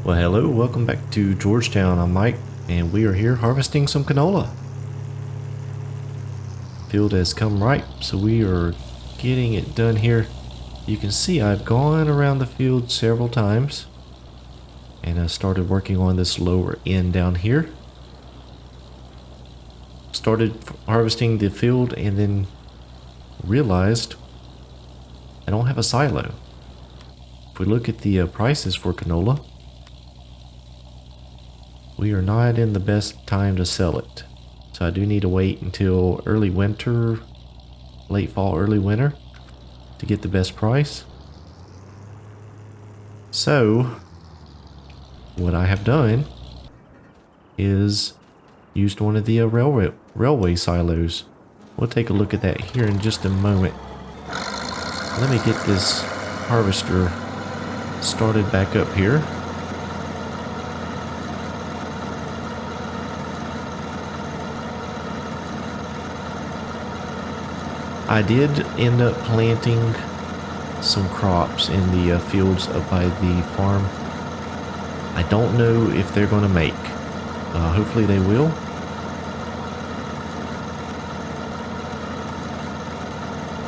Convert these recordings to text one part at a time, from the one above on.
Well, hello, welcome back to Georgetown. I'm Mike, and we are here harvesting some canola. Field has come ripe, so we are getting it done here. You can see I've gone around the field several times, and I started working on this lower end down here. Started harvesting the field and then realized I don't have a silo. If we look at the prices for canola, we are not in the best time to sell it. So I do need to wait until early winter, late fall, early winter to get the best price. So what I have done is used one of the railway silos. We'll take a look at that here in just a moment. Let me get this harvester started back up here. I did end up planting some crops in the fields up by the farm. I don't know if they're going to make. Hopefully they will.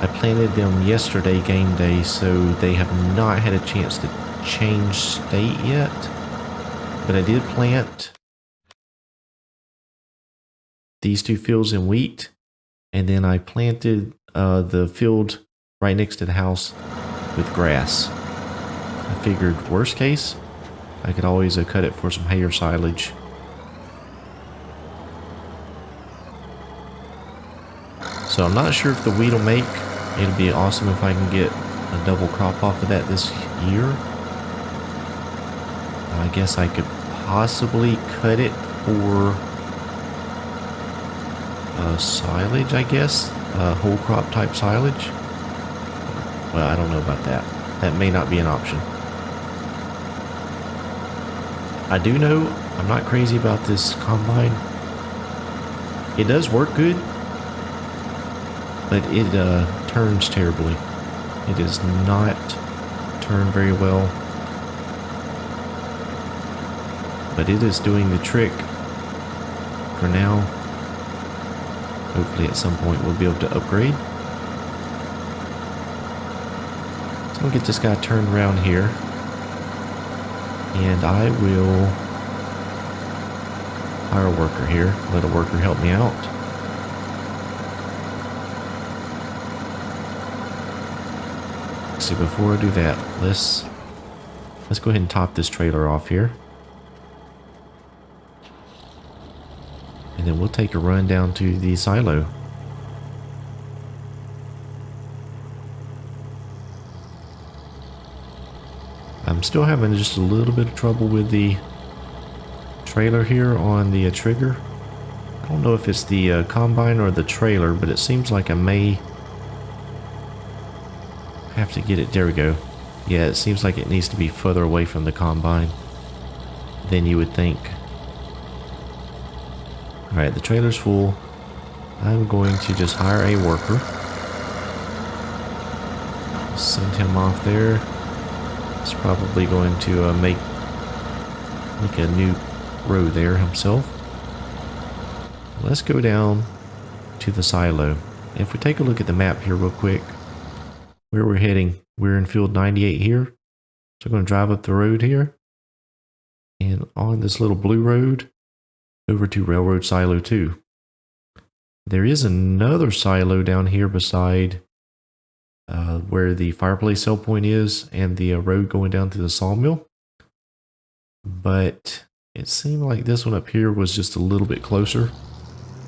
I planted them yesterday game day, so they have not had a chance to change state yet. But I did plant these two fields in wheat, and then I planted the field right next to the house with grass. I figured worst case, I could always cut it for some hay or silage. So I'm not sure if the wheat will make. It'll be awesome if I can get a double crop off of that this year. I guess I could possibly cut it for silage, I guess. Whole crop type silage. Well, I don't know about that. That may not be an option. I do know I'm not crazy about this combine. It does work good, but it turns terribly. It does not turn very well, but it is doing the trick for now. Hopefully at some point we'll be able to upgrade. So I'll get this guy turned around here, and I will hire a worker here. Let a worker help me out. See, before I do that, let's go ahead and top this trailer off here. And then we'll take a run down to the silo. I'm still having just a little bit of trouble with the trailer here on the trigger. I don't know if it's the combine or the trailer, but it seems like I may have to get it. There we go. Yeah, it seems like it needs to be further away from the combine than you would think. Alright, the trailer's full. I'm going to just hire a worker. Send him off there. He's probably going to make a new road there himself. Let's go down to the silo. If we take a look at the map here real quick, where we're heading, we're in field 98 here. So I'm going to drive up the road here. And on this little blue road, over to Railroad Silo 2. There is another silo down here beside where the fireplace sell point is and the road going down to the sawmill. But it seemed like this one up here was just a little bit closer.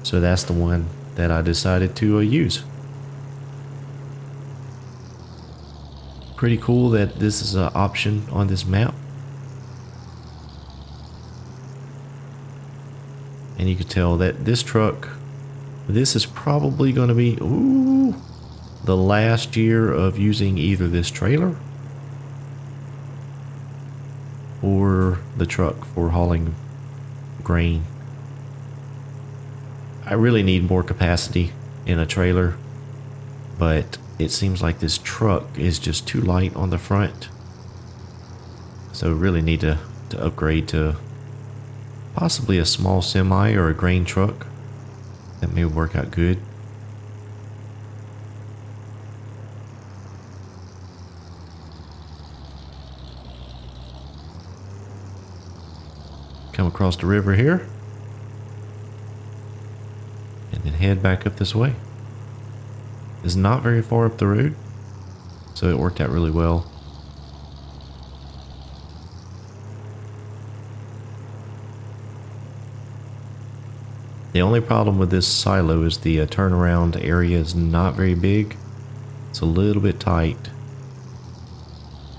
So that's the one that I decided to use. Pretty cool that this is an option on this map. And you can tell that this truck, this is probably going to be, the last year of using either this trailer or the truck for hauling grain. I really need more capacity in a trailer, but it seems like this truck is just too light on the front. So really need to to upgrade to possibly a small semi or a grain truck. That may work out good. Come across the river here. And then head back up this way. It's not very far up the road, so it worked out really well. The only problem with this silo is the turnaround area is not very big. It's a little bit tight.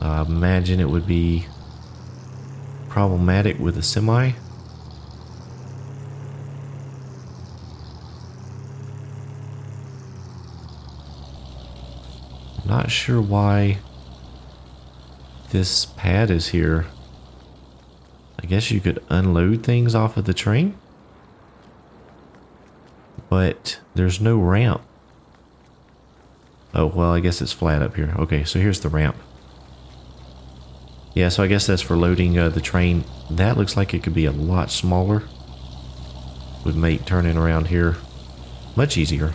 I imagine it would be problematic with a semi. Not sure why this pad is here. I guess you could unload things off of the train, but there's no ramp. Oh, well, I guess it's flat up here. Okay, so here's the ramp. Yeah, so I guess that's for loading the train. That looks like it could be a lot smaller. Would make turning around here much easier.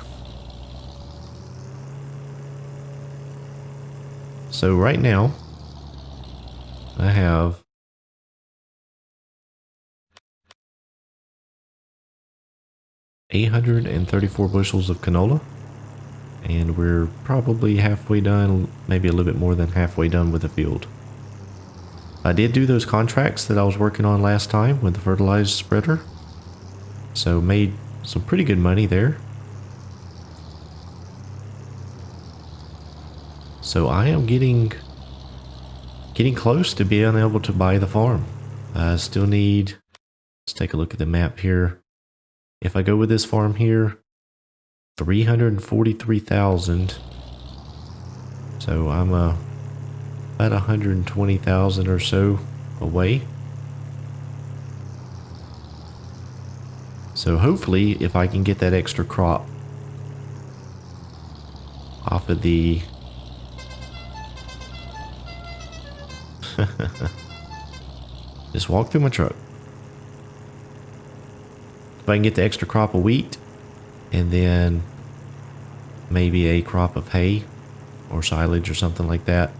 So right now, I have $834 bushels of canola, and we're probably halfway done, maybe a little bit more than halfway done with the field. I did do those contracts that I was working on last time with the fertilizer spreader, so made some pretty good money there. So I am getting close to being able to buy the farm. I still need, let's take a look at the map here. If I go with this farm here, 343,000. So I'm about 120,000 or so away. So hopefully if I can get that extra crop off of the just walk through my truck. If I can get the extra crop of wheat and then maybe a crop of hay or silage or something like that,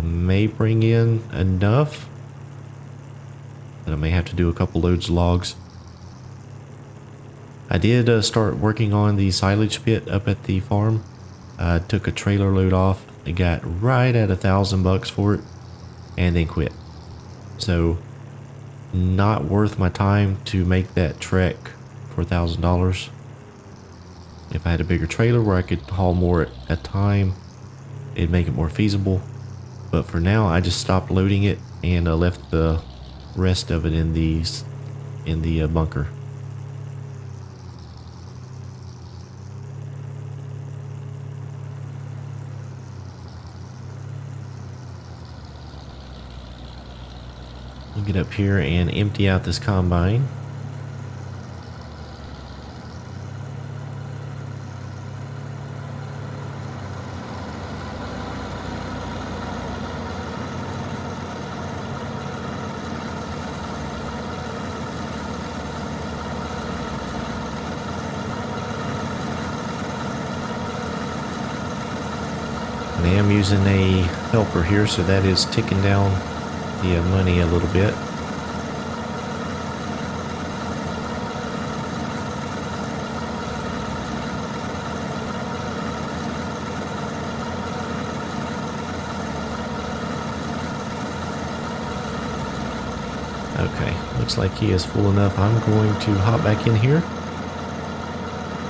may bring in enough that I may have to do a couple loads of logs. I did start working on the silage pit up at the farm. I took a trailer load off. I got right at $1,000 for it and then quit. So not worth my time to make that trek for $1,000. If I had a bigger trailer where I could haul more at a time, it'd make it more feasible. But for now, I just stopped loading it and left the rest of it in the bunker. We'll get up here and empty out this combine. I am using a helper here, so that is ticking down the money a little bit. Okay, looks like he is full enough. I'm going to hop back in here.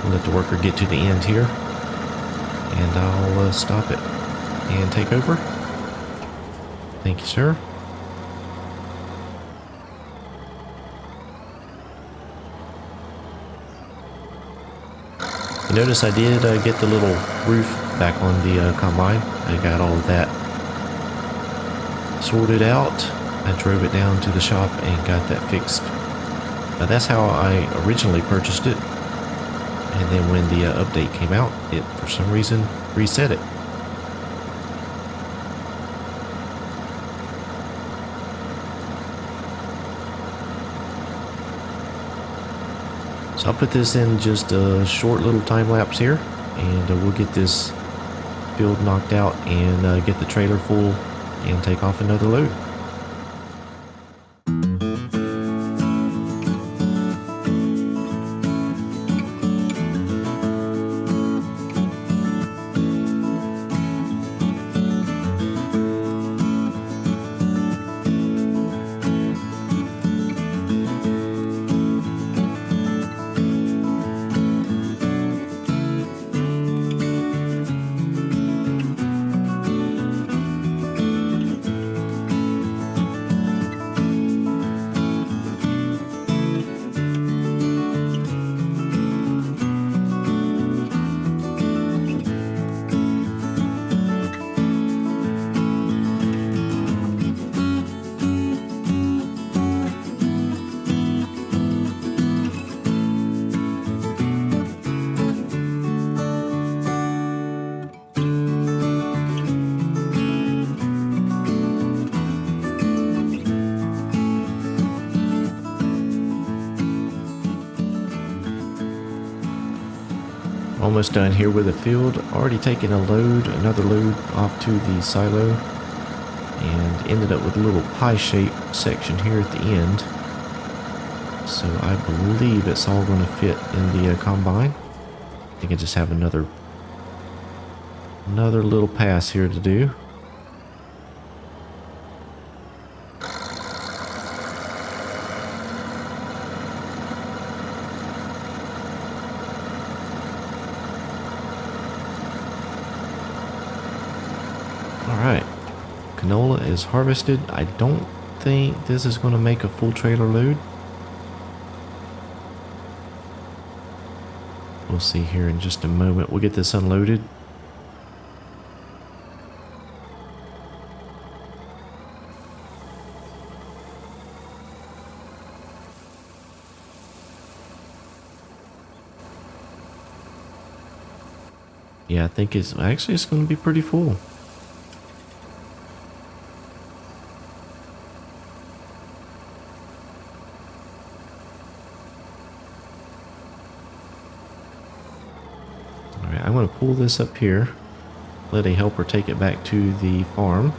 Let the worker get to the end here, and I'll stop it and take over. Thank you, sir. You notice I did get the little roof back on the combine. I got all of that sorted out. I drove it down to the shop and got that fixed. That's how I originally purchased it. And then when the update came out, it for some reason reset it. So I'll put this in just a short little time lapse here, and we'll get this field knocked out and get the trailer full and take off another load. Almost done here with the field. Already taken another load off to the silo, and ended up with a little pie-shaped section here at the end. So I believe it's all going to fit in the combine. I think I just have another little pass here to do. Alright, canola is harvested. I don't think this is going to make a full trailer load. We'll see here in just a moment. We'll get this unloaded. Yeah, I think it's going to be pretty full. I'm going to pull this up here, let a helper take it back to the farm.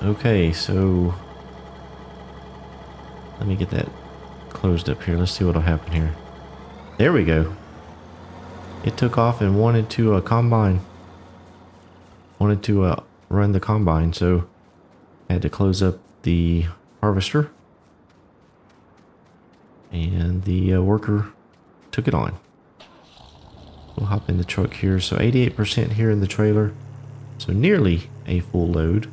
Okay, so let me get that closed up here. Let's see what'll happen here. There we go. It took off and wanted to combine. Wanted to run the combine, so I had to close up the harvester. And the worker took it on. We'll hop in the truck here. So 88% here in the trailer. So nearly a full load.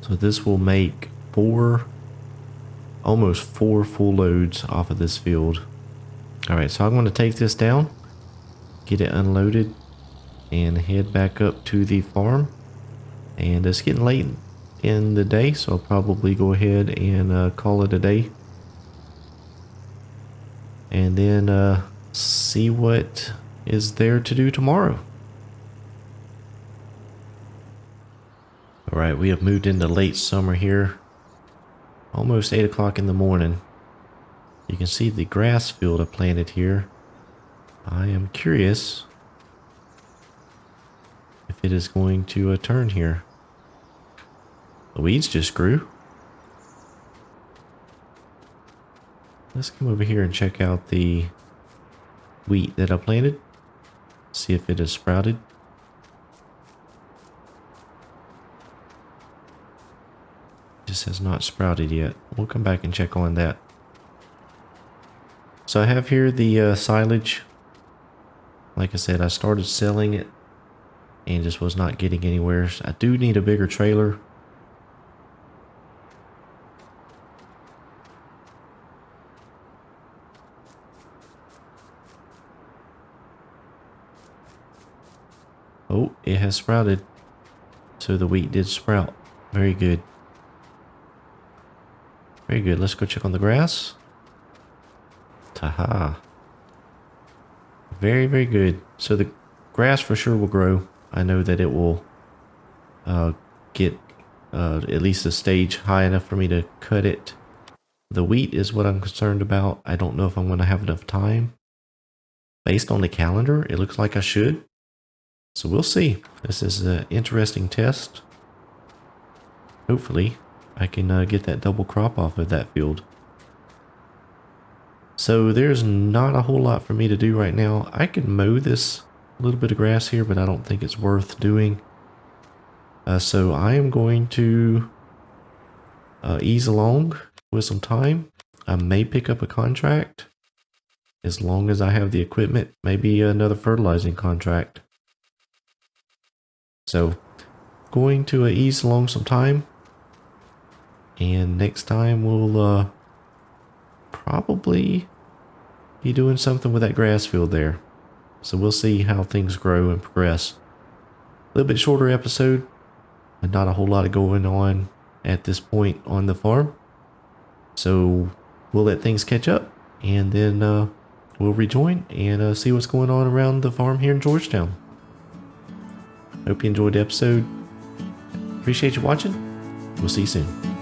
So this will make almost four full loads off of this field. Alright, so I'm going to take this down, get it unloaded, and head back up to the farm. And it's getting late in the day, so I'll probably go ahead and call it a day. And then see what is there to do tomorrow. Alright, we have moved into late summer here. Almost 8 o'clock in the morning. You can see the grass field I planted here. I am curious if it is going to turn here. The weeds just grew. Let's come over here and check out the wheat that I planted. See if it has sprouted. Just has not sprouted yet. We'll come back and check on that. So I have here the silage. Like I said, I started selling it and just was not getting anywhere. I do need a bigger trailer. Oh, it has sprouted. So the wheat did sprout. Very good. Very good. Let's go check on the grass. Taha. Very, very good. So the grass for sure will grow. I know that it will get at least a stage high enough for me to cut it. The wheat is what I'm concerned about. I don't know if I'm going to have enough time. Based on the calendar, it looks like I should. So we'll see. This is an interesting test. Hopefully, I can get that double crop off of that field. So there's not a whole lot for me to do right now. I could mow this little bit of grass here, but I don't think it's worth doing. So I am going to ease along with some time. I may pick up a contract as long as I have the equipment, maybe another fertilizing contract. So going to ease along some time, and next time we'll probably be doing something with that grass field there. So we'll see how things grow and progress. A little bit shorter episode, and not a whole lot of going on at this point on the farm. So we'll let things catch up, and then we'll rejoin and see what's going on around the farm here in Georgetown. Hope you enjoyed the episode. Appreciate you watching. We'll see you soon.